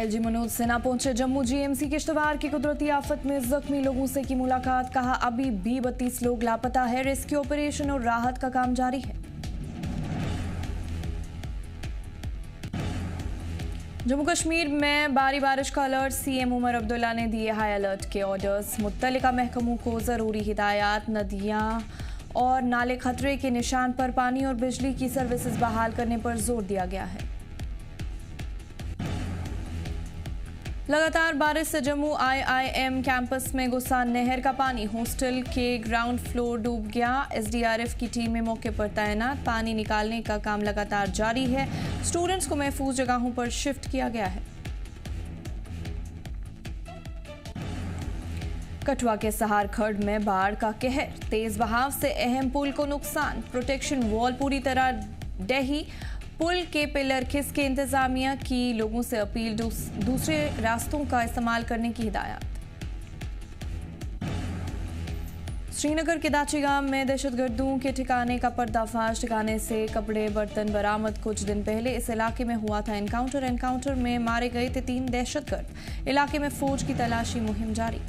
LG Manoj Sinha पहुंचे Jammu GMC Kishtwar की कुदरती आफत में जख्मी लोगों से की मुलाकात। कहा अभी भी 32 लोग लापता है। रेस्क्यू ऑपरेशन और राहत का काम जारी है। जम्मू कश्मीर में भारी बारिश का अलर्ट। सीएम उमर अब्दुल्ला ने दिए हाई अलर्ट के ऑर्डर्स। मुत्तलिका महकमों को जरूरी हिदायत। नदियां और नाले खतरे के निशान पर। पानी और बिजली की सर्विसेज बहाल करने पर जोर दिया गया है। लगातार बारिश से जम्मू आईआईएम कैंपस में घुसा नहर का पानी। हॉस्टल के ग्राउंड फ्लोर डूब गया। एसडीआरएफ की टीम में मौके पर तैनात। पानी निकालने का काम लगातार जारी है। स्टूडेंट्स को महफूज जगहों पर शिफ्ट किया गया है। कठुआ के सहार खर्ड में बाढ़ का कहर। तेज बहाव से अहम पुल को नुकसान। प्रोटेक्शन वॉल पूरी तरह ढही। पुल के पिलर खिसके। इंतजामिया की लोगों से अपील। दूसरे रास्तों का इस्तेमाल करने की हिदायत। श्रीनगर के दाची गांव में दहशतगर्दों के ठिकाने का पर्दाफाश। ठिकाने से कपड़े बर्तन बरामद। कुछ दिन पहले इस इलाके में हुआ था एनकाउंटर में मारे गए थे 3 दहशतगर्द। इलाके में फौज की तलाशी मुहिम जारी।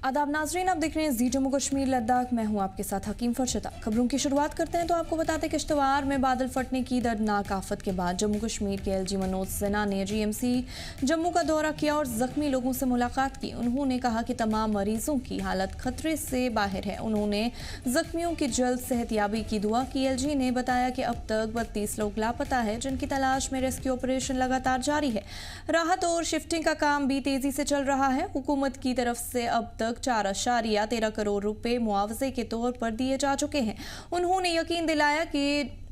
आदाब नाजरीन, आप देख रहे हैं जी जम्मू कश्मीर लद्दाख। मैं हूं आपके साथ हकीम फरशदा। खबरों की शुरुआत करते हैं तो आपको बताते किश्तवाड़ में बादल फटने की दर्दनाक आफत के बाद जम्मू कश्मीर के एलजी मनोज सिन्हा ने जीएमसी जम्मू का दौरा किया और जख्मी लोगों से मुलाकात की। उन्होंने कहा कि तमाम मरीजों की हालत खतरे से बाहर है। उन्होंने जख्मियों की जल्द सेहतयाबी की दुआ की। एलजी ने बताया कि अब तक 32 लोग लापता है, जिनकी तलाश में रेस्क्यू ऑपरेशन लगातार जारी है। राहत और शिफ्टिंग का काम भी तेजी से चल रहा है। हुकूमत की तरफ से अब तक 4.13 करोड़ रुपए मुआवजे के तौर पर दिए जा चुके हैं। उन्होंने यकीन दिलाया कि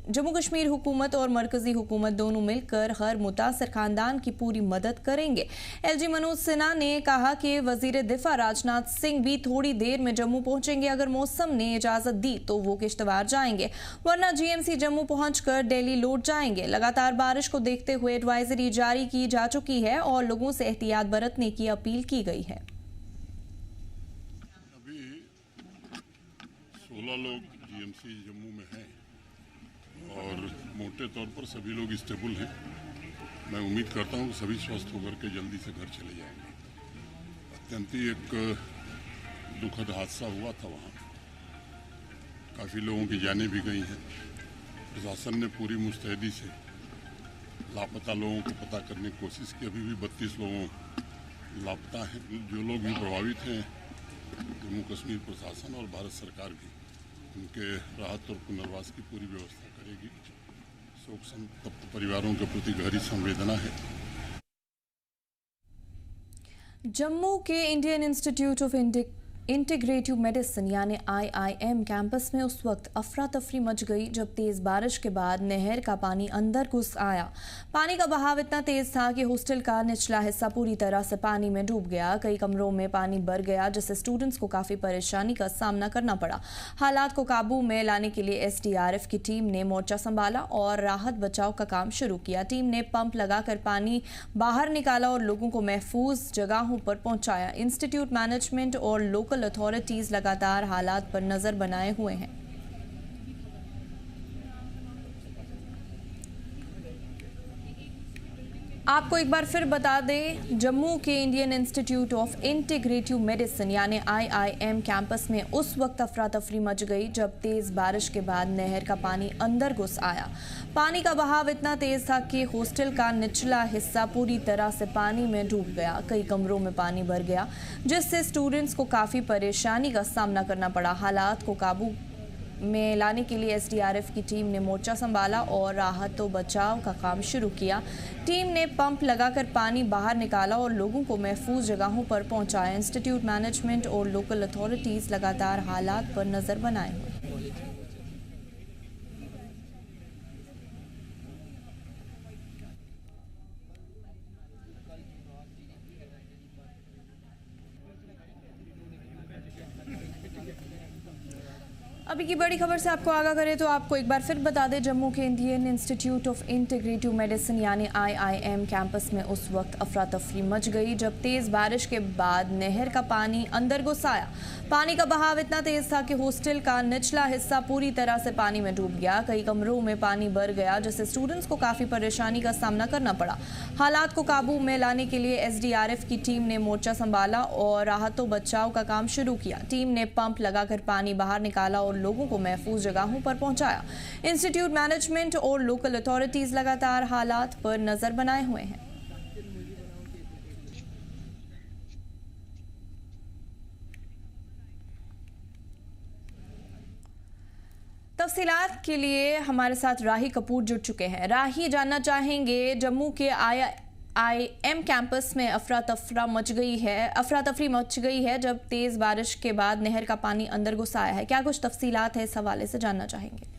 जम्मू कश्मीर हुकूमत और मरकजी हुकूमत दोनों मिलकर हर मुतासर खानदान की पूरी मदद करेंगे। एलजी मनोज सिन्हा ने कहा कि वजीर दिफा राजनाथ सिंह भी थोड़ी देर में जम्मू पहुंचेंगे। अगर मौसम ने इजाजत दी तो वो किश्तवाड़ जाएंगे, वरना जीएमसी जम्मू पहुंचकर दिल्ली लौट जाएंगे। लगातार बारिश को देखते हुए एडवाइजरी जारी की जा चुकी है और लोगों से एहतियात बरतने की अपील की गई है। 16 लोग जीएमसी जम्मू में हैं और मोटे तौर पर सभी लोग स्टेबल हैं। मैं उम्मीद करता हूँ कि सभी स्वस्थ होकर के जल्दी से घर चले जाएंगे। अत्यंत ही एक दुखद हादसा हुआ था वहाँ। काफ़ी लोगों की जानें भी गई हैं। प्रशासन ने पूरी मुस्तैदी से लापता लोगों को पता करने की कोशिश की। अभी भी 32 लोगों लापता हैं। जो लोग भी प्रभावित हैं, जम्मू कश्मीर प्रशासन और भारत सरकार भी उनके राहत और पुनर्वास की पूरी व्यवस्था करेगी। शोक संतप्त परिवारों के प्रति गहरी संवेदना है। जम्मू के Indian institute of integrative medicine यानी आईआईएम कैंपस में उस वक्त अफरा तफरी मच गई जब तेज बारिश के बाद नहर का पानी अंदर घुस आया। पानी का बहाव इतना तेज था कि हॉस्टल का निचला हिस्सा पूरी तरह से पानी में डूब गया। कई कमरों में पानी भर गया, जिससे स्टूडेंट्स को काफी परेशानी का सामना करना पड़ा। हालात को काबू में लाने के लिए एसडीआरएफ की टीम ने मोर्चा संभाला और राहत बचाव का काम शुरू किया। टीम ने पंप लगाकर पानी बाहर निकाला और लोगों को महफूज जगहों पर पहुंचाया। इंस्टीट्यूट मैनेजमेंट और लोकल अथॉरिटीज लगातार हालात पर नजर बनाए हुए हैं। आपको एक बार फिर बता दें, जम्मू के Indian institute of integrative medicine यानी आईआईएम कैंपस में उस वक्त अफरा तफरी मच गई जब तेज बारिश के बाद नहर का पानी अंदर घुस आया। पानी का बहाव इतना तेज था कि हॉस्टल का निचला हिस्सा पूरी तरह से पानी में डूब गया। कई कमरों में पानी भर गया, जिससे स्टूडेंट्स को काफी परेशानी का सामना करना पड़ा। हालात को काबू में लाने के लिए एसडीआरएफ की टीम ने मोर्चा संभाला और राहत और बचाव का काम शुरू किया। टीम ने पंप लगाकर पानी बाहर निकाला और लोगों को महफूज जगहों पर पहुंचाया। इंस्टीट्यूट मैनेजमेंट और लोकल अथॉरिटीज लगातार हालात पर नजर बनाए हुए। अभी की बड़ी खबर से आपको आगाह करें तो आपको एक बार फिर बता दें, जम्मू के Indian institute of integrative medicine यानी IIM कैंपस में उस वक्त अफरा तफरी मच गई जब तेज बारिश के बाद नहर का पानी अंदर घुस आया। पानी का बहाव इतना तेज था कि हॉस्टल का निचला हिस्सा पूरी तरह से पानी में डूब गया। कई कमरों में पानी भर गया जिससे स्टूडेंट्स को काफ़ी परेशानी का सामना करना पड़ा। हालात को काबू में लाने के लिए SDRF की टीम ने मोर्चा संभाला और राहत व बचाव का काम शुरू किया। टीम ने पंप लगाकर पानी बाहर निकाला और लोगों को महफूज जगहों पर पहुंचाया। इंस्टीट्यूट मैनेजमेंट और लोकल अथॉरिटीज लगातार हालात पर नजर बनाए हुए हैं। तफसीलात के लिए हमारे साथ राही कपूर जुड़ चुके हैं। राही, जानना चाहेंगे, जम्मू के IIM कैंपस में अफरा तफरी मच गई है जब तेज बारिश के बाद नहर का पानी अंदर घुस आया है। क्या कुछ तफसीलात है, इस हवाले से जानना चाहेंगे।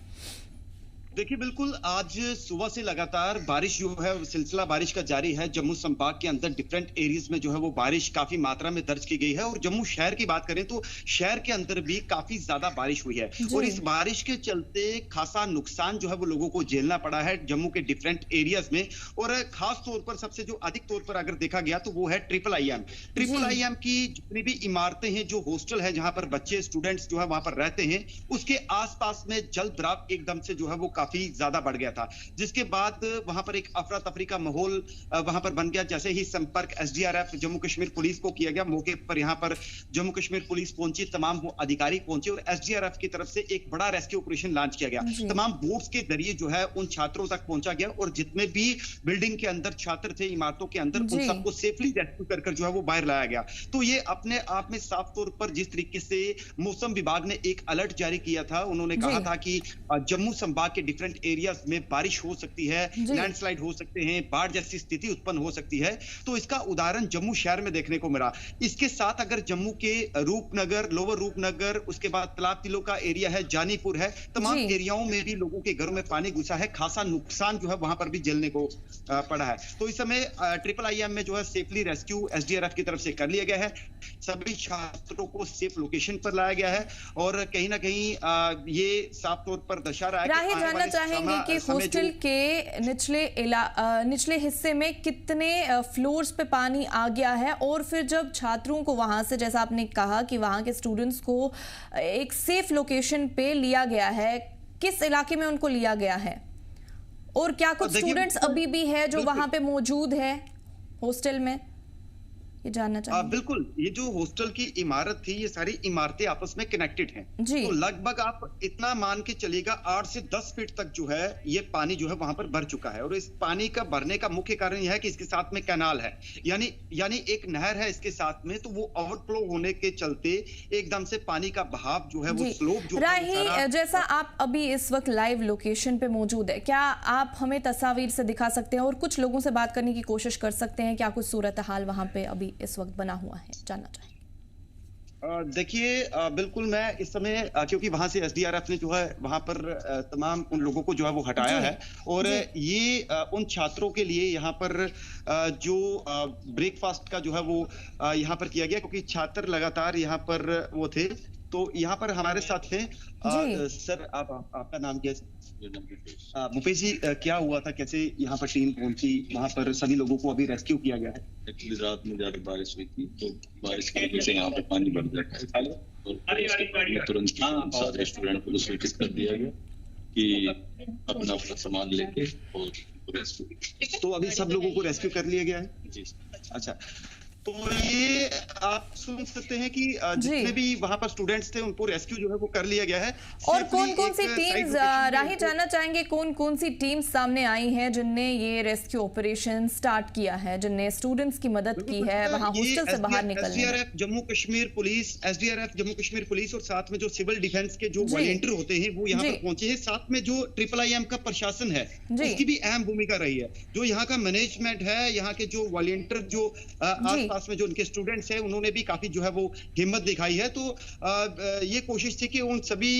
देखिए, बिल्कुल आज सुबह से लगातार बारिश जो है, सिलसिला बारिश का जारी है। जम्मू संभाग के अंदर डिफरेंट एरियाज में जो है वो बारिश काफी मात्रा में दर्ज की गई है और जम्मू शहर की बात करें तो शहर के अंदर भी काफी ज्यादा बारिश हुई है और इस बारिश के चलते खासा नुकसान जो है वो लोगों को झेलना पड़ा है जम्मू के डिफरेंट एरियाज में। और खास तौर पर सबसे जो अधिक तौर पर अगर देखा गया तो वो है IIM की जितनी भी इमारतें हैं, जो हॉस्टल है जहां पर बच्चे स्टूडेंट्स जो है वहां पर रहते हैं, उसके आसपास में जल भराव एकदम से जो है वो काफी ज्यादा बढ़ गया था, जिसके बाद वहां पर एक अफरा तफरी का माहौल वहां पर बन गया। जैसे ही संपर्क SDRF जम्मू कश्मीर पुलिस को किया गया, मौके पर यहां पर जम्मू कश्मीर पुलिस पहुंची, तमाम वो अधिकारी पहुंचे और SDRF की तरफ से एक बड़ा रेस्क्यू ऑपरेशन लॉन्च किया गया। तमाम बोट्स के जरिए जो है उन छात्रों तक पहुंचा गया और जितने भी बिल्डिंग के अंदर छात्र थे, इमारतों के अंदर, उन सबको सेफली रेस्क्यू कर जो है वो बाहर लाया गया। तो ये अपने आप में साफ तौर पर जिस तरीके से मौसम विभाग ने एक अलर्ट जारी किया था, उन्होंने कहा था कि जम्मू संभाग के डिफरेंट एरियाज में बारिश हो सकती है, लैंडस्लाइड हो सकते हैं, बाढ़ जैसी स्थिति उत्पन्न हो सकती है। तो इसका उदाहरण जम्मू शहर में देखने को मिला। इसके साथ अगर जम्मू के रूपनगर, लोअर रूपनगर, उसके बाद तालाब तिलो का एरिया है, जानीपुर है, तमाम एरियाओं में भी लोगों के घरों में पानी घुसा है। खासा नुकसान जो है वहां पर भी झेलने को पड़ा है। तो इस समय IIM में जो है सेफली रेस्क्यू SDRF की तरफ से कर लिया गया है। सभी छात्रों को सेफ लोकेशन पर लाया गया है और कहीं ना कहीं ये साफ तौर पर दर्शा रहा है। राही, जानना चाहेंगे कि हॉस्टल के निचले हिस्से में कितने फ्लोर्स पे पानी आ गया है और फिर जब छात्रों को वहां से, जैसा आपने कहा कि वहां के स्टूडेंट्स को एक सेफ लोकेशन पे लिया गया है, किस इलाके में उनको लिया गया है और क्या कुछ स्टूडेंट्स अभी भी है जो वहां पे मौजूद है हॉस्टल में, ये जानना चाहिए। बिल्कुल, ये जो हॉस्टल की इमारत थी, ये सारी इमारतें आपस में कनेक्टेड हैं। तो लगभग आप इतना मान के चलिएगा 8 से 10 फीट तक जो है ये पानी जो है वहां पर भर चुका है और इस पानी का भरने का मुख्य कारण यह है कि इसके साथ में कैनाल है, यानी एक नहर है इसके साथ में, तो वो ओवरफ्लो होने के चलते एकदम से पानी का बहाव जो है वो स्लोप जो राही, जैसा आप अभी इस वक्त लाइव लोकेशन पे मौजूद है, क्या आप हमें तस्वीर से दिखा सकते हैं और कुछ लोगों से बात करने की कोशिश कर सकते हैं? क्या कुछ सूरत हाल वहां पे अभी इस वक्त बना हुआ है, जानना चाहिए। देखिए, बिल्कुल मैं इस समय, क्योंकि वहां से SDRF ने जो है वहां पर तमाम उन लोगों को जो है वो हटाया है और ये उन छात्रों के लिए यहाँ पर जो ब्रेकफास्ट का जो है वो यहाँ पर किया गया, क्योंकि छात्र लगातार यहाँ पर वो थे। तो यहाँ पर हमारे साथ थे सर, आपका नाम क्या है? मुकेश जी, क्या हुआ था, कैसे यहाँ पर टीम पहुंची, वहाँ पर सभी लोगों को अभी रेस्क्यू किया गया है? एक्चुअली रात में ज्यादा बारिश हुई थी तो बारिश की वजह से यहाँ पे पानी बढ़ गया और तुरंत सारे स्टूडेंट को सूचित कर दिया गया कि अपना सामान लेके और रेस्क्यू। तो अभी सब लोगों को रेस्क्यू कर लिया गया है? जी। अच्छा, तो ये आप सुन सकते हैं कि जितने भी वहां पर स्टूडेंट्स थे उनको रेस्क्यू जो है वो कर लिया गया है। और कौन कौन सी टीम्स, राही जानना चाहेंगे, कौन कौन सी टीम्स सामने आई हैं जिनने ये रेस्क्यू ऑपरेशन स्टार्ट किया है, जिनने स्टूडेंट्स की मदद की है वहां हॉस्टल से बाहर निकलने में? SDRF जम्मू कश्मीर पुलिस और साथ में जो सिविल डिफेंस के जो वॉलंटियर होते हैं वो यहाँ पर पहुंचे हैं। साथ में जो IIM का प्रशासन है उसकी भी अहम भूमिका रही है। जो यहाँ का मैनेजमेंट है, यहाँ के जो वॉलंटियर जो क्लास में जो उनके स्टूडेंट्स हैं उन्होंने भी काफी जो है वो हिम्मत दिखाई है। तो ये कोशिश थी कि उन सभी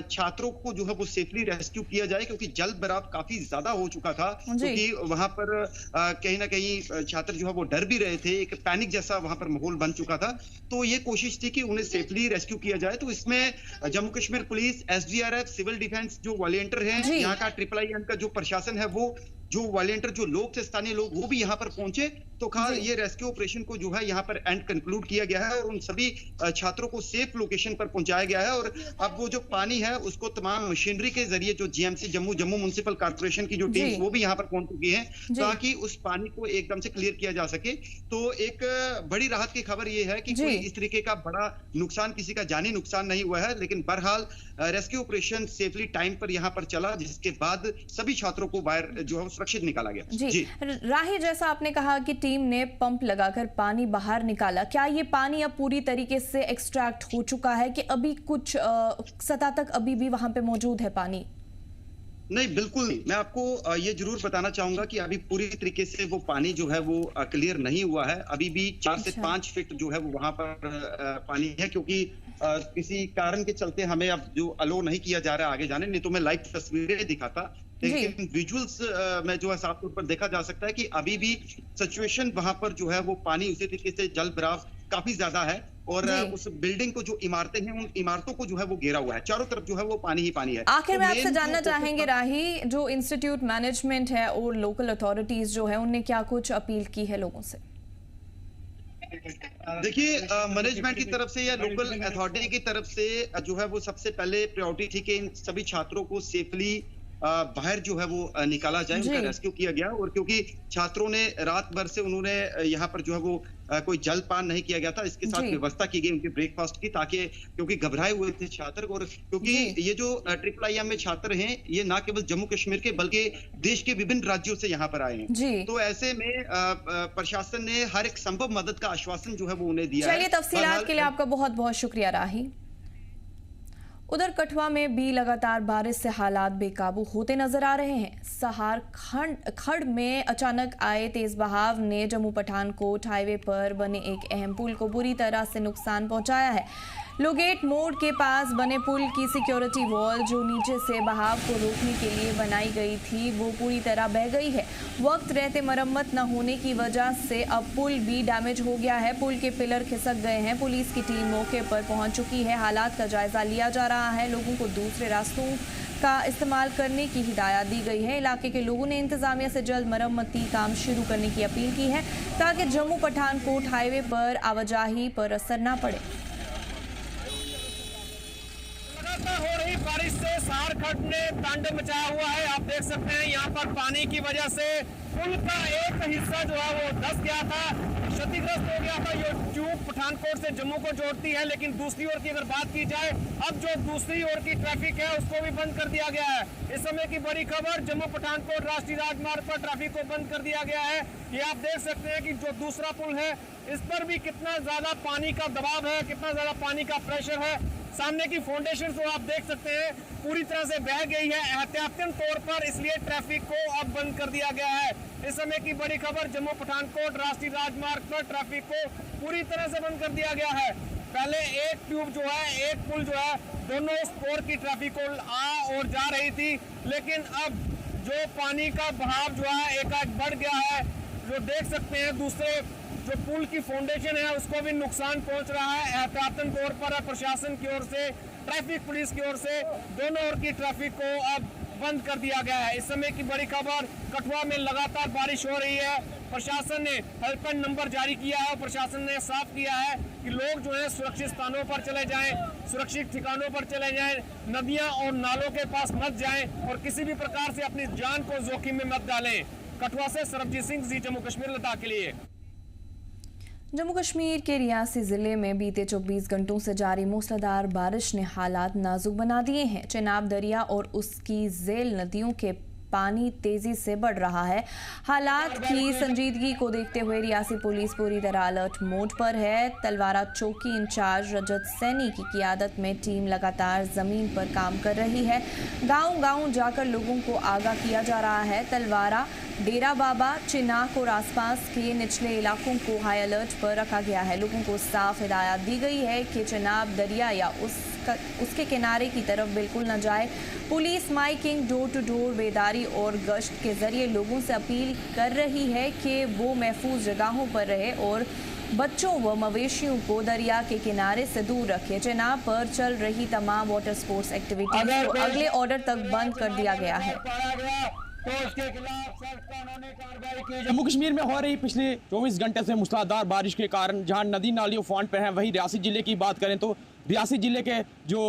छात्रों को जो है वो सेफली रेस्क्यू किया जाए, क्योंकि जल भराव काफी ज्यादा हो चुका था, क्योंकि वहां पर कहीं ना कहीं छात्र जो है वो डर भी रहे थे, एक पैनिक जैसा वहां पर माहौल बन चुका था। तो ये कोशिश थी कि उन्हें सेफली रेस्क्यू किया जाए। तो इसमें Jammu Kashmir police, SDRF, civil defence जो वॉलंटियर हैं, यहाँ का IIIM का जो प्रशासन है, वो जो वॉलंटियर जो लोग थे, स्थानीय लोग, वो भी यहाँ पर पहुंचे। तो खास ये रेस्क्यू ऑपरेशन को जो है यहाँ पर एंड कंक्लूड किया गया है और उन सभी छात्रों को सेफ लोकेशन पर पहुंचाया गया है। और अब वो जो पानी है उसको तमाम मशीनरी के जरिए जो जीएमसी जम्मू म्युनिसिपल कॉर्पोरेशन की जो टीम वो भी यहाँ पर पहुंच चुकी है, ताकि उस पानी को एकदम से क्लियर किया जा सके। तो एक बड़ी राहत की खबर ये है कि कोई इस तरीके का बड़ा नुकसान, किसी का जानी नुकसान नहीं हुआ है, लेकिन बहरहाल रेस्क्यू ऑपरेशन सेफली टाइम पर यहाँ पर चला, जिसके बाद सभी छात्रों को बाहर जो है सुरक्षित निकाला गया। जी राही, जैसा आपने कहा कि टीम ने पंप लगाकर पानी बाहर निकाला, क्या ये पानी अब पूरी तरीके से एक्सट्रैक्ट हो चुका है कि अभी कुछ सतह तक अभी भी वहां पे मौजूद है पानी? नहीं, बिल्कुल नहीं। मैं आपको ये जरूर बताना चाहूंगा कि अभी पूरी तरीके से वो पानी जो है वो क्लियर नहीं हुआ है। अभी भी 4 से 5 फीट जो है वो वहां पर पानी है, क्योंकि किसी कारण के चलते हमें अब जो अलो नहीं किया जा रहा है आगे जाने, नहीं तो मैं लाइव तस्वीरें दिखाता, लेकिन विजुअल्स में जो है साफ तौर पर देखा जा सकता है कि अभी भी सिचुएशन वहां पर जो है वो पानी उसी तरीके से जल भराव काफी ज्यादा है और उस बिल्डिंग को जो इमारतें हैं, उन इमारतों को जो है वो घेरा हुआ है, चारों तरफ जो है वो पानी ही पानी है। आखिर में आपसे जानना चाहेंगे राही, जो इंस्टीट्यूट मैनेजमेंट है और लोकल अथॉरिटीज जो है, उनने क्या कुछ अपील की है लोगों से? देखिए, मैनेजमेंट की तरफ से या लोकल अथॉरिटी की तरफ से जो है वो सबसे पहले प्रायोरिटी थी कि इन सभी छात्रों को सेफली बाहर जो है वो निकाला जाए, उनका रेस्क्यू किया गया। और क्योंकि छात्रों ने रात भर से उन्होंने यहाँ पर जो है वो कोई जलपान नहीं किया गया था, इसके साथ व्यवस्था की गई उनके ब्रेकफास्ट की, ताकि क्योंकि घबराए हुए थे छात्र। और क्योंकि ये जो IIIM में छात्र हैं, ये ना केवल जम्मू कश्मीर के बल्कि देश के विभिन्न राज्यों से यहाँ पर आए हैं। तो ऐसे में प्रशासन ने हर एक संभव मदद का आश्वासन जो है वो उन्हें दिया है। चलिए, तफसीलात के लिए आपका बहुत बहुत शुक्रिया राही। उधर कठुआ में भी लगातार बारिश से हालात बेकाबू होते नजर आ रहे हैं। सहार खड़ में अचानक आए तेज बहाव ने जम्मू पठानकोट हाईवे पर बने एक अहम पुल को बुरी तरह से नुकसान पहुंचाया है। लोगेट मोड़ के पास बने पुल की सिक्योरिटी वॉल, जो नीचे से बहाव को रोकने के लिए बनाई गई थी, वो पूरी तरह बह गई है। वक्त रहते मरम्मत न होने की वजह से अब पुल भी डैमेज हो गया है। पुल के पिलर खिसक गए हैं। पुलिस की टीम मौके पर पहुंच चुकी है। हालात का जायजा लिया जा रहा है। लोगों को दूसरे रास्तों का इस्तेमाल करने की हिदायत दी गई है। इलाके के लोगों ने इंतजामिया से जल्द मरम्मती काम शुरू करने की अपील की है, ताकि जम्मू पठानकोट हाईवे पर आवाजाही पर असर न पड़े। हो रही बारिश से सहार खड़ ने तांडव मचाया हुआ है। आप देख सकते हैं यहाँ पर पानी की वजह से पुल का एक हिस्सा जो है वो धंस गया था, क्षतिग्रस्त हो गया था। ये ट्यूब पठानकोट से जम्मू को जोड़ती है, लेकिन दूसरी ओर की अगर बात की जाए, अब जो दूसरी ओर की ट्रैफिक है उसको भी बंद कर दिया गया है। इस समय की बड़ी खबर, जम्मू पठानकोट राष्ट्रीय राजमार्ग पर ट्रैफिक को बंद कर दिया गया है। ये आप देख सकते हैं कि जो दूसरा पुल है, इस पर भी कितना ज्यादा पानी का दबाव है, कितना ज्यादा पानी का प्रेशर है। सामने की फाउंडेशन को आप देख सकते हैं पूरी तरह से बह गई है एहतियातन तौर पर, इसलिए ट्रैफिक को अब बंद कर दिया गया है। इस समय की बड़ी खबर, जम्मू पठानकोट राष्ट्रीय राजमार्ग पर ट्रैफिक को पूरी तरह से बंद कर दिया गया है। पहले एक ट्यूब जो है, एक पुल जो है, दोनों स्पोर की ट्रैफिक को आ और जा रही थी, लेकिन अब जो पानी का बहाव जो है एकाएक बढ़ गया है। जो देख सकते हैं दूसरे जो पुल की फाउंडेशन है उसको भी नुकसान पहुंच रहा है। एहतियातन तौर पर प्रशासन की ओर से, ट्रैफिक पुलिस की ओर से दोनों ओर की ट्रैफिक को अब बंद कर दिया गया है। इस समय की बड़ी खबर, कठुआ में लगातार बारिश हो रही है। प्रशासन ने हेल्पलाइन नंबर जारी किया है और प्रशासन ने साफ किया है कि लोग जो है सुरक्षित स्थानों पर चले जाएं, सुरक्षित ठिकानों पर चले जाएं, नदियां और नालों के पास मत जाएं और किसी भी प्रकार से अपनी जान को जोखिम में मत डालें। कठुआ से सरबजीत सिंह, जी जम्मू कश्मीर, लद्दाख के लिए। जम्मू कश्मीर के रियासी जिले में बीते 24 घंटों से जारी मूसलाधार बारिश ने हालात नाजुक बना दिए हैं। चेनाब दरिया और उसकी झेल नदियों के पानी तेजी से बढ़ रहा है। हालात की संजीदगी को देखते हुए रियासी पुलिस पूरी तरह अलर्ट मोड पर है। तलवारा चौकी इंचार्ज रजत सैनी की क़ियादत में टीम लगातार ज़मीन पर काम कर रही है। गांव-गांव जाकर लोगों को आगाह किया जा रहा है। तलवारा डेरा बाबा, चिनाक और आसपास के निचले इलाकों को हाई अलर्ट पर रखा गया है। लोगों को साफ हिदायत दी गई है कि चिनाब दरिया या उसके किनारे की तरफ बिल्कुल न जाए। Police miking, door to door बेदारी और गश्त के जरिए लोगों से अपील कर रही है कि वो महफूज जगहों पर रहे और बच्चों व मवेशियों को दरिया के किनारे से दूर रखे। चिनाब पर चल रही तमाम वाटर स्पोर्ट्स एक्टिविटीज को अगले ऑर्डर तक बंद कर दिया गया है। तो उसके खिलाफ सख्त कानूनी कार्रवाई की। जम्मू कश्मीर में हो रही पिछले 24 घंटे से मूसलाधार बारिश के कारण जहां नदी नालियों उफान पर हैं, वहीं रियासी जिले की बात करें तो रियासी जिले के जो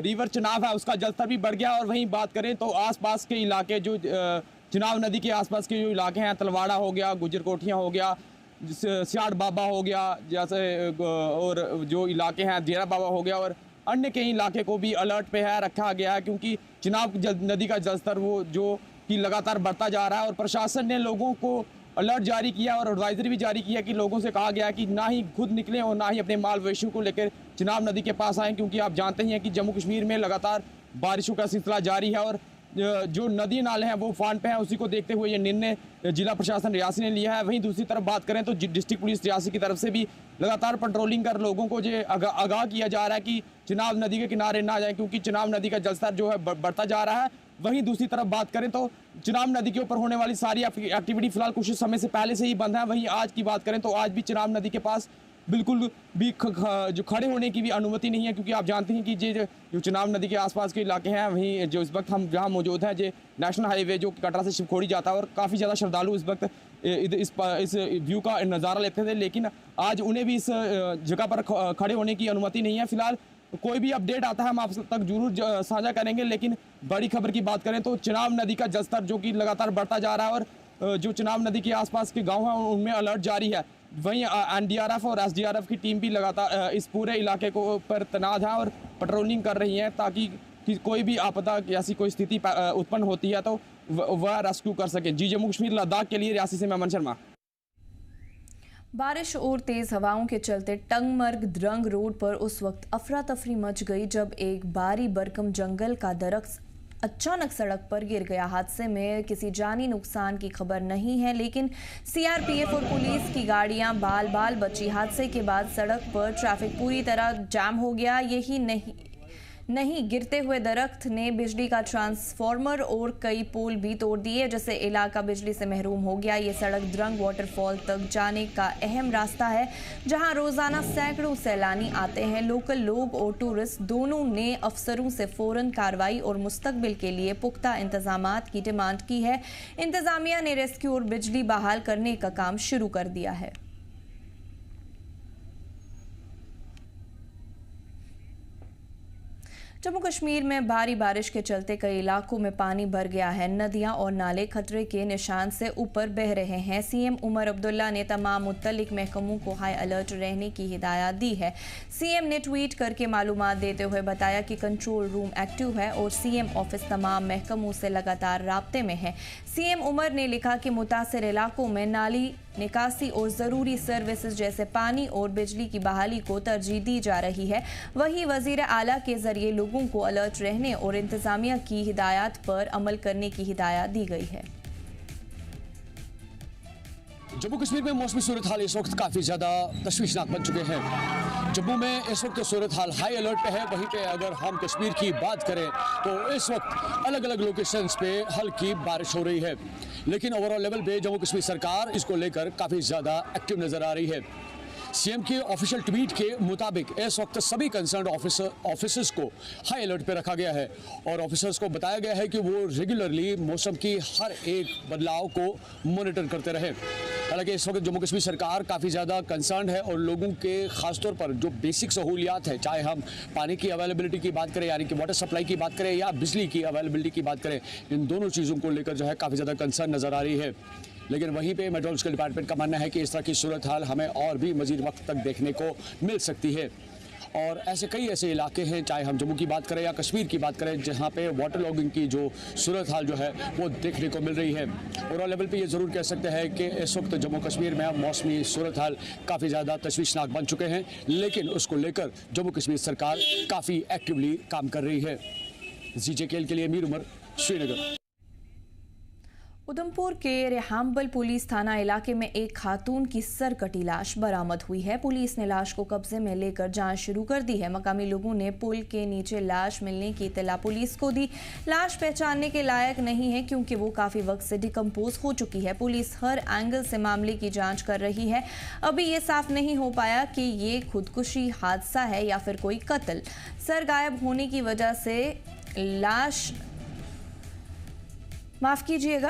रिवर चिनाब है उसका जलस्तर भी बढ़ गया। और वहीं बात करें तो आसपास के इलाके जो चिनाब नदी के आसपास के जो इलाके हैं, तलवाड़ा हो गया, गुजर कोठियाँ हो गया, सियाड़ बाबा हो गया, जैसे और जो इलाके हैं डेरा बाबा हो गया और अन्य कई इलाके को भी अलर्ट पे है रखा गया है, क्योंकि चिनाब नदी का जलस्तर वो जो कि लगातार बढ़ता जा रहा है। और प्रशासन ने लोगों को अलर्ट जारी किया और एडवाइजरी भी जारी किया कि लोगों से कहा गया कि ना ही खुद निकलें और ना ही अपने माल मवेशियों को लेकर चिनाब नदी के पास आएँ, क्योंकि आप जानते ही हैं कि जम्मू कश्मीर में लगातार बारिशों का सिलसिला जारी है और जो नदी नाले हैं वो उफान पे हैं। उसी को देखते हुए ये निर्णय जिला प्रशासन रियासी ने लिया है। वहीं दूसरी तरफ बात करें तो डिस्ट्रिक्ट पुलिस रियासी की तरफ से भी लगातार पेट्रोलिंग कर लोगों को जो आगाह किया जा रहा है कि चिनाब नदी के किनारे ना जाएं, क्योंकि चिनाब नदी का जलस्तर जो है बढ़ता जा रहा है। वहीं दूसरी तरफ बात करें तो चिनाब नदी के ऊपर होने वाली सारी एक्टिविटी फिलहाल कुछ समय से पहले से ही बंद है। वहीं आज की बात करें तो आज भी चिनाब नदी के पास बिल्कुल भी जो खड़े होने की भी अनुमति नहीं है, क्योंकि आप जानते हैं कि जो चिनाब नदी के आसपास के इलाके हैं, वहीं जो इस वक्त हम जहां मौजूद हैं, जो नेशनल हाईवे जो कटरा से शिवखोड़ी जाता है और काफ़ी ज़्यादा श्रद्धालु इस वक्त इस व्यू का नज़ारा लेते थे, लेकिन आज उन्हें भी इस जगह पर खड़े होने की अनुमति नहीं है। फिलहाल कोई भी अपडेट आता है हम आप तक जरूर साझा करेंगे, लेकिन बड़ी खबर की बात करें तो चिनाब नदी का जलस्तर जो कि लगातार बढ़ता जा रहा है और जो चिनाब नदी के आसपास के गाँव हैं उनमें अलर्ट जारी है। वहीं NDRF और SDRF की टीम भी लगातार इस पूरे इलाके को पर तैनात है और पेट्रोलिंग कर रही है, ताकि कोई भी आपदा ऐसी कोई स्थिति उत्पन्न होती है तो वह रेस्क्यू कर सके। जी जम्मू कश्मीर लद्दाख के लिए रियासी से मैं अमन शर्मा। बारिश और तेज हवाओं के चलते टंगमर्ग द्रंग रोड पर उस वक्त अफरा तफरी मच गई जब एक भारी बरकम जंगल का दरख्त अचानक सड़क पर गिर गया। हादसे में किसी जानी नुकसान की खबर नहीं है, लेकिन CRPF और पुलिस की गाड़ियां बाल बाल बची। हादसे के बाद सड़क पर ट्रैफिक पूरी तरह जाम हो गया। यही नहीं गिरते हुए दरख्त ने बिजली का ट्रांसफार्मर और कई पोल भी तोड़ दिए, जिससे इलाका बिजली से महरूम हो गया। ये सड़क द्रंग वाटरफॉल तक जाने का अहम रास्ता है, जहां रोजाना सैकड़ों सैलानी आते हैं। लोकल लोग और टूरिस्ट दोनों ने अफसरों से फौरन कार्रवाई और मुस्तकबिल के लिए पुख्ता इंतजामात की डिमांड की है। इंतजामिया ने रेस्क्यू और बिजली बहाल करने का काम शुरू कर दिया है। जम्मू कश्मीर में भारी बारिश के चलते कई इलाकों में पानी भर गया है। नदियां और नाले खतरे के निशान से ऊपर बह रहे हैं। CM उमर अब्दुल्ला ने तमाम मुत्तलिक महकमों को हाई अलर्ट रहने की हिदायत दी है। CM ने ट्वीट करके मालूमात देते हुए बताया कि कंट्रोल रूम एक्टिव है और CM ऑफिस तमाम महकमों से लगातार राब्ते में है। CM उमर ने लिखा कि मुतासिर इलाकों में नाली निकासी और ज़रूरी सर्विसेज जैसे पानी और बिजली की बहाली को तरजीह दी जा रही है। वहीं वज़ीर आला के जरिए लोगों को अलर्ट रहने और इंतजामिया की हिदायत पर अमल करने की हिदायत दी गई है। जम्मू कश्मीर में मौसमी सूरत हाल इस वक्त काफ़ी ज़्यादा तशवीशनाक बन चुके हैं। जम्मू में इस वक्त सूरत हाल हाई अलर्ट पे है। वहीं पे अगर हम कश्मीर की बात करें तो इस वक्त अलग अलग लोकेशंस पे हल्की बारिश हो रही है, लेकिन ओवरऑल लेवल पे जम्मू कश्मीर सरकार इसको लेकर काफ़ी ज़्यादा एक्टिव नज़र आ रही है। CM के ऑफिशियल ट्वीट के मुताबिक इस वक्त सभी कंसर्न ऑफिसर्स को हाई अलर्ट पे रखा गया है और ऑफिसर्स को बताया गया है कि वो रेगुलरली मौसम की हर एक बदलाव को मॉनिटर करते रहे। हालांकि इस वक्त जम्मू कश्मीर सरकार काफ़ी ज़्यादा कंसर्न है और लोगों के ख़ासतौर पर जो बेसिक सहूलियात है, चाहे हम पानी की अवेलेबिलिटी की बात करें यानी कि वाटर सप्लाई की बात करें या बिजली की अवेलेबिलिटी की बात करें, इन दोनों चीज़ों को लेकर जो है काफ़ी ज़्यादा कंसर्न नज़र आ रही है। लेकिन वहीं पे मेट्रोलॉजिकल डिपार्टमेंट का मानना है कि इस तरह की सूरत हाल हमें और भी मज़ीद वक्त तक देखने को मिल सकती है और ऐसे कई ऐसे इलाके हैं, चाहे हम जम्मू की बात करें या कश्मीर की बात करें, जहां पे वाटर लॉगिंग की जो सूरत हाल जो है वो देखने को मिल रही है। ओवरऑल लेवल पे ये ज़रूर कह सकते हैं कि इस वक्त जम्मू कश्मीर में मौसमी सूरत हाल काफ़ी ज़्यादा तशवीशनाक बन चुके हैं, लेकिन उसको लेकर जम्मू कश्मीर सरकार काफ़ी एक्टिवली काम कर रही है। ZJKL के लिए मीर उमर, श्रीनगर। उधमपुर के रेहाम्बल पुलिस थाना इलाके में एक खातून की सर कटी लाश बरामद हुई है। पुलिस ने लाश को कब्जे में लेकर जांच शुरू कर दी है। मकामी लोगों ने पुल के नीचे लाश मिलने की इत्तला पुलिस को दी। लाश पहचानने के लायक नहीं है क्योंकि वो काफी वक्त से डिकम्पोज हो चुकी है। पुलिस हर एंगल से मामले की जांच कर रही है। अभी ये साफ नहीं हो पाया कि ये खुदकुशी हादसा है या फिर कोई कत्ल। सर गायब होने की वजह से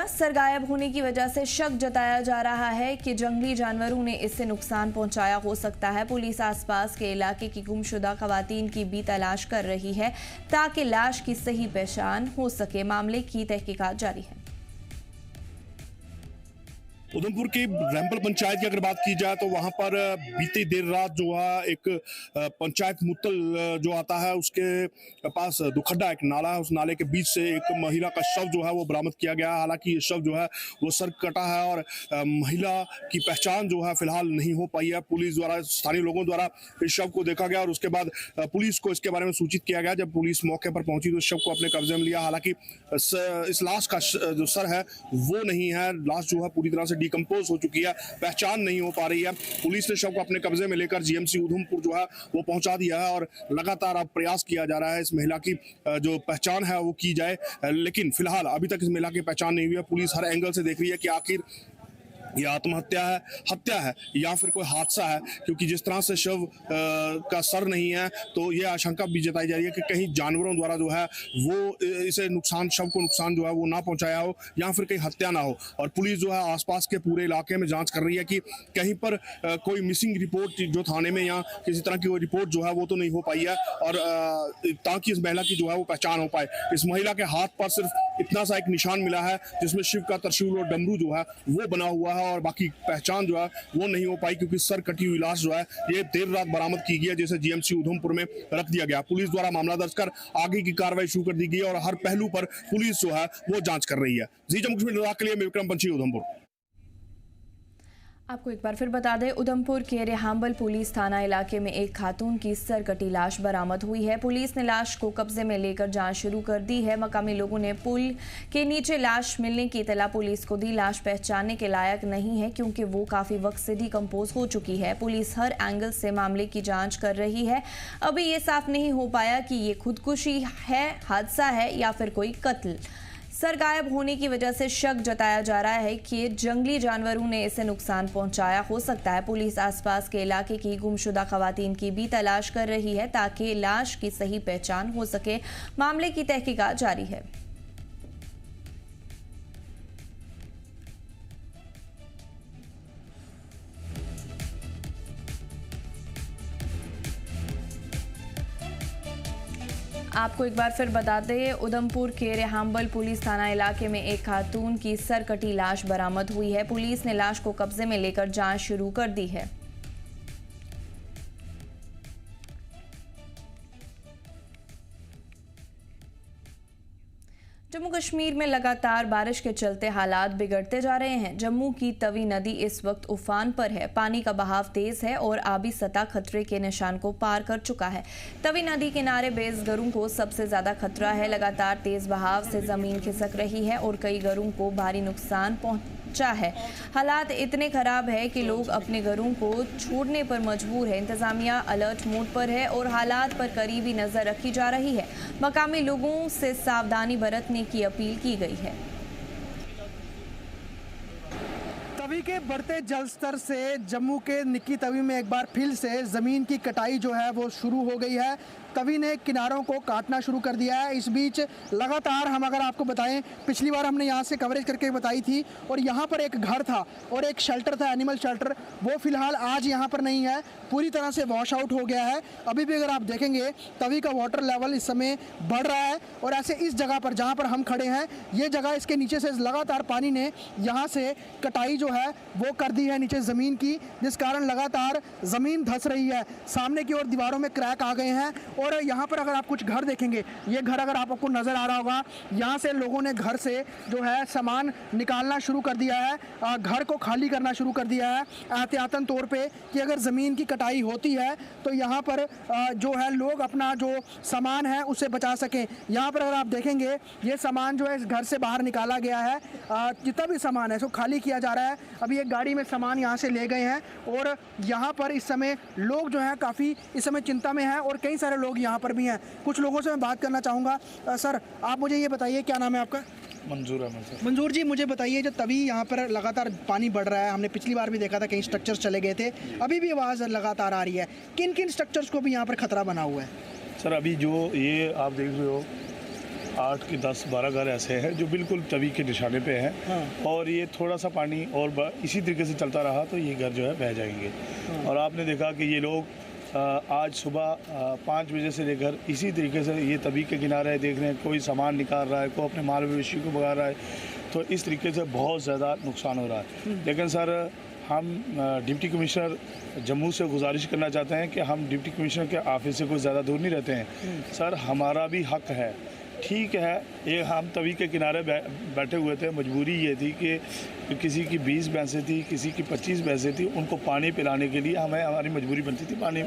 सर गायब होने की वजह से शक जताया जा रहा है कि जंगली जानवरों ने इससे नुकसान पहुंचाया हो सकता है। पुलिस आसपास के इलाके की गुमशुदा खवातीन की भी तलाश कर रही है ताकि लाश की सही पहचान हो सके। मामले की तहकीकात जारी है। उधमपुर की रैम्बल पंचायत की अगर बात की जाए तो वहां पर बीती देर रात जो है एक पंचायत मुत्तल जो आता है उसके पास दुखड्डा एक नाला है, उस नाले के बीच से एक महिला का शव जो है वो बरामद किया गया। हालांकि ये शव जो है वो सर कटा है और महिला की पहचान जो है फिलहाल नहीं हो पाई है। पुलिस द्वारा, स्थानीय लोगों द्वारा इस शव को देखा गया और उसके बाद पुलिस को इसके बारे में सूचित किया गया। जब पुलिस मौके पर पहुंची तो शव को अपने कब्जे में लिया। हालांकि इस लाश का जो सर है वो नहीं है, लाश जो है पूरी तरह से डिकम्पोज हो चुकी है, पहचान नहीं हो पा रही है। पुलिस ने शव को अपने कब्जे में लेकर जीएमसी उधमपुर जो है वो पहुंचा दिया है और लगातार अब प्रयास किया जा रहा है इस महिला की जो पहचान है वो की जाए। लेकिन फिलहाल अभी तक इस महिला की पहचान नहीं हुई है। पुलिस हर एंगल से देख रही है कि आखिर यह आत्महत्या है, हत्या है या फिर कोई हादसा है, क्योंकि जिस तरह से शव का सर नहीं है तो यह आशंका भी जताई जा रही है कि कहीं जानवरों द्वारा जो है वो इसे नुकसान, शव को नुकसान जो है वो ना पहुंचाया हो या फिर कहीं हत्या ना हो। और पुलिस जो है आसपास के पूरे इलाके में जांच कर रही है कि कहीं पर कोई मिसिंग रिपोर्ट जो थाने में या किसी तरह की कोई रिपोर्ट जो है वो तो नहीं हो पाई है और ताकि इस महिला की जो है वो पहचान हो पाए। इस महिला के हाथ पर सिर्फ इतना सा एक निशान मिला है जिसमें शिव का त्रिशूल और डमरू जो है वो बना हुआ है और बाकी पहचान जो है वो नहीं हो पाई, क्योंकि सर कटी हुई लाश जो है ये देर रात बरामद की गई है, जिसे जीएमसी उधमपुर में रख दिया गया। पुलिस द्वारा मामला दर्ज कर आगे की कार्रवाई शुरू कर दी गई है और हर पहलू पर पुलिस जो है वो जांच कर रही है। जी जम्मू कश्मीर के लिए मैं विक्रम पंछी, उधमपुर। आपको एक बार फिर बता दें, उधमपुर के रेहाम्बल पुलिस थाना इलाके में एक खातून की सर कटी लाश बरामद हुई है। पुलिस ने लाश को कब्जे में लेकर जांच शुरू कर दी है। मकामी लोगों ने पुल के नीचे लाश मिलने की इत्तला पुलिस को दी। लाश पहचानने के लायक नहीं है क्योंकि वो काफी वक्त से डिकम्पोज हो चुकी है। पुलिस हर एंगल से मामले की जांच कर रही है। अभी ये साफ नहीं हो पाया कि ये खुदकुशी है, हादसा है या फिर कोई कत्ल। सर गायब होने की वजह से शक जताया जा रहा है कि जंगली जानवरों ने इसे नुकसान पहुंचाया हो सकता है। पुलिस आसपास के इलाके की गुमशुदा खवातीन की भी तलाश कर रही है ताकि लाश की सही पहचान हो सके। मामले की तहकीकात जारी है। आपको एक बार फिर बता दें, उधमपुर के रेहाम्बल पुलिस थाना इलाके में एक खातून की सर कटी लाश बरामद हुई है। पुलिस ने लाश को कब्जे में लेकर जांच शुरू कर दी है। जम्मू कश्मीर में लगातार बारिश के चलते हालात बिगड़ते जा रहे हैं। जम्मू की तवी नदी इस वक्त उफान पर है। पानी का बहाव तेज है और आबी सतह खतरे के निशान को पार कर चुका है। तवी नदी किनारे बेस घरों को सबसे ज्यादा खतरा है। लगातार तेज बहाव से जमीन खिसक रही है और कई घरों को भारी नुकसान पहुंचा है। हालात इतने खराब है कि लोग अपने घरों को छोड़ने पर मजबूर है। इंतजामिया अलर्ट मोड पर है और हालात पर करीबी नजर रखी जा रही है। मकामी लोगों से सावधानी बरतने की अपील की गई है। तवी के बढ़ते जल स्तर से जम्मू के निक्की तवी में एक बार फिर से ज़मीन की कटाई जो है वो शुरू हो गई है। तवी ने किनारों को काटना शुरू कर दिया है। इस बीच लगातार हम अगर आपको बताएं, पिछली बार हमने यहाँ से कवरेज करके बताई थी और यहाँ पर एक घर था और एक शेल्टर था, एनिमल शेल्टर, वो फिलहाल आज यहाँ पर नहीं है, पूरी तरह से वॉश आउट हो गया है। अभी भी अगर आप देखेंगे तवी का वाटर लेवल इस समय बढ़ रहा है और ऐसे इस जगह पर जहाँ पर हम खड़े हैं, ये जगह, इसके नीचे से लगातार पानी ने यहाँ से कटाई जो है वो कर दी है नीचे ज़मीन की, जिस कारण लगातार ज़मीन धंस रही है। सामने की ओर दीवारों में क्रैक आ गए हैं और यहाँ पर अगर आप कुछ घर देखेंगे, ये घर अगर आपको नज़र आ रहा होगा, यहाँ से लोगों ने घर से जो है सामान निकालना शुरू कर दिया है, घर को खाली करना शुरू कर दिया है एहतियातन तौर पे कि अगर ज़मीन की कटाई होती है तो यहाँ पर जो है लोग अपना जो सामान है उसे बचा सकें। यहाँ पर अगर आप देखेंगे ये सामान जो है इस घर से बाहर निकाला गया है, जितना भी सामान है इसको खाली किया जा रहा है। अभी एक गाड़ी में सामान यहाँ से ले गए हैं और यहाँ पर इस समय लोग जो हैं काफ़ी इस समय चिंता में हैं और कई सारे लोग यहाँ पर भी हैं। कुछ लोगों से मैं बात करना चाहूँगा। सर, आप मुझे ये बताइए, क्या नाम है आपका? मंजूर अहमद सर। मंजूर जी, मुझे बताइए, जो तभी यहाँ पर लगातार पानी बढ़ रहा है, हमने पिछली बार भी देखा था कहीं स्ट्रक्चर्स चले गए थे, अभी भी आवाज़ लगातार आ रही है, किन किन स्ट्रक्चर्स को भी यहाँ पर खतरा बना हुआ है? सर, अभी जो ये आप देख रहे हो 8 के 10-12 घर ऐसे हैं जो बिल्कुल तवी के निशाने पे हैं। हाँ। और ये थोड़ा सा पानी और इसी तरीके से चलता रहा तो ये घर जो है बह जाएंगे। हाँ। और आपने देखा कि ये लोग आज सुबह 5 बजे से लेकर इसी तरीके से ये तवी के किनारे देख रहे हैं, कोई सामान निकाल रहा है, कोई अपने माल मवेशी को भगा रहा है, तो इस तरीके से बहुत ज़्यादा नुकसान हो रहा है। लेकिन सर, हम डिप्टी कमिश्नर जम्मू से गुजारिश करना चाहते हैं कि हम डिप्टी कमिश्नर के ऑफिस से कोई ज़्यादा दूर नहीं रहते हैं। सर, हमारा भी हक है, ठीक है, ये हम तवी के किनारे बैठे हुए थे, मजबूरी ये थी कि किसी की 20 भैंसें थी, किसी की 25 भैंसें थी, उनको पानी पिलाने के लिए हमारी मजबूरी बनती थी पानी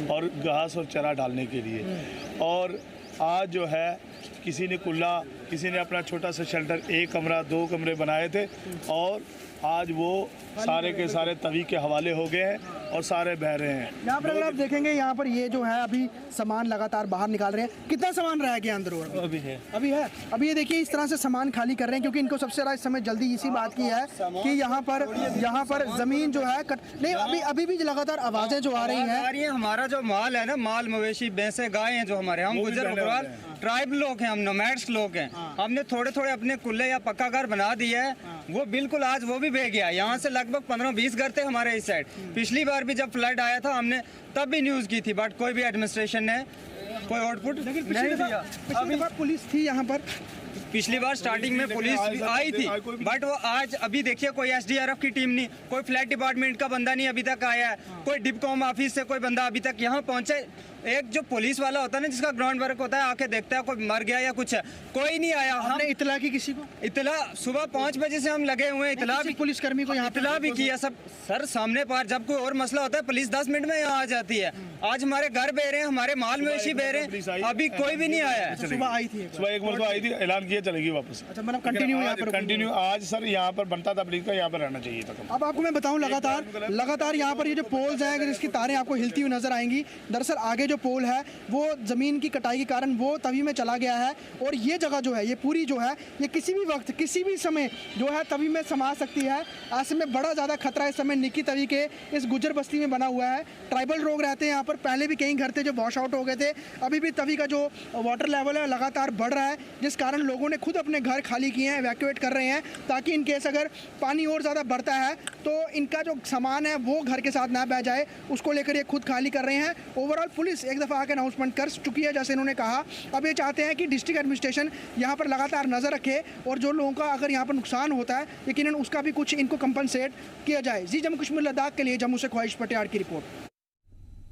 और घास और चारा डालने के लिए। और आज जो है किसी ने कुल्ला, किसी ने अपना छोटा सा शेल्टर, 1 कमरा 2 कमरे बनाए थे और आज वो सारे के सारे तवी के हवाले हो गए हैं और सारे बह रहे हैं। यहाँ पर अगर आप देखेंगे, यहाँ पर ये जो है अभी सामान लगातार बाहर निकाल रहे हैं। कितना सामान रह गया अंदर? अभी है। अभी ये देखिए इस तरह से सामान खाली कर रहे हैं क्योंकि इनको सबसे ज़्यादा इस समय जल्दी इसी बात की है कि यहाँ पर ज़मीन जो है नहीं, अभी भी लगातार आवाज़ें जो आ रही हैं। हमारा जो माल है ना, माल मवेशी भैंसे गाय हैं जो हमारे, हम गुजर बकरवाल ट्राइब लोग हैं, हम नोमैड्स लोग हैं। हमने थोड़े थोड़े अपने कुल्ले या पक्का घर बना दिया है, वो बिल्कुल आज वो भी बह गया। यहाँ से लगभग 15-20 घर थे हमारे इस साइड। पिछली बार भी जब फ्लड आया था हमने तब भी न्यूज़ की थी, बट कोई भी एडमिनिस्ट्रेशन ने कोई आउटपुट नहीं दिया। अभी पुलिस थी यहाँ पर, पिछली बार स्टार्टिंग में पुलिस आई थी, बट वो आज अभी देखिए कोई SDRF की टीम नहीं, कोई फ्लैट डिपार्टमेंट का बंदा नहीं अभी तक आया है, कोई डिपकॉम ऑफिस से कोई बंदा अभी तक यहाँ पहुँचे। एक जो पुलिस वाला होता है ना, जिसका ग्राउंड वर्क होता है, आके देखता है कोई मर गया या कुछ है, कोई नहीं आया। हमने इतला की किसी को? इतला सुबह 5 बजे से हम लगे हुए हैं, इतला भी पुलिसकर्मी को यहाँ इतला भी किया सब। सर, सामने पार जब कोई और मसला होता है पुलिस 10 मिनट में यहाँ आ जाती है। आज हमारे घर बह रहे हैं, हमारे माल मवेशी बह रहे हैं, अभी कोई भी नहीं आया है। सुबह आई थी, सुबह 1 मरतबा आई थी, ऐलान किया चलेगी वापस। अच्छा, मतलब कंटिन्यू आज सर यहाँ पर बनता था पुलिस का, यहाँ पर रहना चाहिए था। अब आपको मैं बताऊं, लगातार यहाँ पर ये जो पोल्स हैं, अगर इसकी तारें आपको हिलती हुई नजर आएंगी, दरअसल आगे जो पोल है वो ज़मीन की कटाई के कारण वो तवी में चला गया है और ये जगह जो है, ये पूरी जो है, ये किसी भी वक्त किसी भी समय जो है तवी में समा सकती है। ऐसे में बड़ा ज़्यादा खतरा इस समय निक्की तवी के इस गुजर बस्ती में बना हुआ है। ट्राइबल लोग रहते हैं यहाँ पर, पहले भी कई घर थे जो वॉश आउट हो गए थे। अभी भी तवी का जो वाटर लेवल है लगातार बढ़ रहा है, जिस कारण लोगों ने खुद अपने घर खाली किए हैं, इवैक्यूएट कर रहे हैं, ताकि इन केस अगर पानी और ज़्यादा बढ़ता है तो इनका जो सामान है वो घर के साथ ना बह जाए, उसको लेकर ये खुद खाली कर रहे हैं। ओवरऑल पुलिस एक दफ़ा आकर अनाउंसमेंट कर चुकी है, जैसे इन्होंने कहा। अब ये चाहते हैं कि डिस्ट्रिक्ट एडमिनिस्ट्रेशन यहाँ पर लगातार नज़र रखे और जो लोगों का अगर यहाँ पर नुकसान होता है यकीनन उसका भी कुछ इनको कंपनसेट किया जाए। जी जम्मू कश्मीर लद्दाख के लिए जम्मू से ख्वाहिश पटियाड़ की रिपोर्ट।